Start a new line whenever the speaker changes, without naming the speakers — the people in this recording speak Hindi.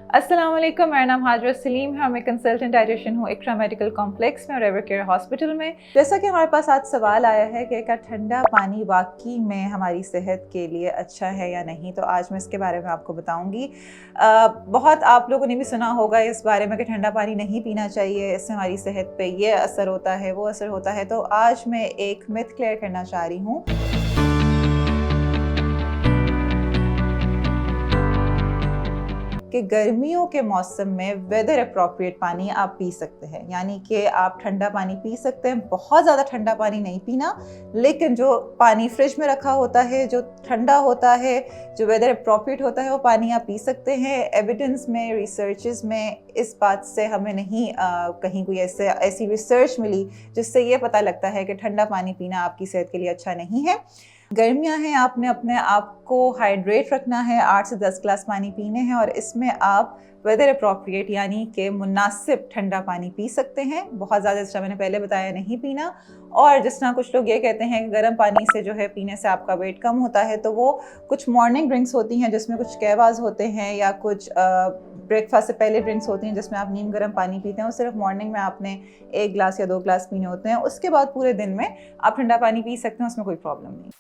अस्सलाम वालेकुम, मेरा नाम हाजरा सलीम है और मैं कंसल्टेंट डाइटिशियन हूँ इकरा मेडिकल कॉम्प्लेक्स में और एवर केयर हॉस्पिटल में। जैसा कि हमारे पास आज सवाल आया है कि क्या ठंडा पानी वाकई में हमारी सेहत के लिए अच्छा है या नहीं, तो आज मैं इसके बारे में आपको बताऊंगी। बहुत आप लोगों ने भी सुना होगा इस बारे में कि ठंडा पानी नहीं पीना चाहिए, इससे हमारी सेहत पे ये असर होता है, वो असर होता है। तो आज मैं एक मिथ क्लियर करना चाह रही हूँ कि गर्मियों के मौसम में वेदर अप्रोप्रिएट पानी आप पी सकते हैं, यानी कि आप ठंडा पानी पी सकते हैं। बहुत ज़्यादा ठंडा पानी नहीं पीना, लेकिन जो पानी फ्रिज में रखा होता है, जो ठंडा होता है, जो वेदर अप्रोप्रिएट होता है, वो पानी आप पी सकते हैं। एविडेंस में, रिसर्चेस में इस बात से हमें नहीं कहीं कोई ऐसी रिसर्च मिली जिससे ये पता लगता है कि ठंडा पानी पीना आपकी सेहत के लिए अच्छा नहीं है। गर्मियां हैं, आपने अपने आप को हाइड्रेट रखना है, 8 से 10 ग्लास पानी पीने हैं और इसमें आप वेदर अप्रोप्रिएट यानी कि मुनासिब ठंडा पानी पी सकते हैं। बहुत ज़्यादा, जैसा मैंने पहले बताया, नहीं पीना। और जिस तरह कुछ लोग ये कहते हैं कि गर्म पानी से जो है पीने से आपका वेट कम होता है, तो वो कुछ मॉर्निंग ड्रिंक्स होती हैं जिसमें कुछ कहवाज होते हैं या कुछ ब्रेकफास्ट से पहले ड्रिंक्स होती हैं जिसमें आप नीम गर्म पानी पीते हैं। और सिर्फ मॉर्निंग में आपने 1 ग्लास या 2 ग्लास पीने होते हैं। उसके बाद पूरे दिन में आप ठंडा पानी पी सकते हैं, उसमें कोई प्रॉब्लम नहीं।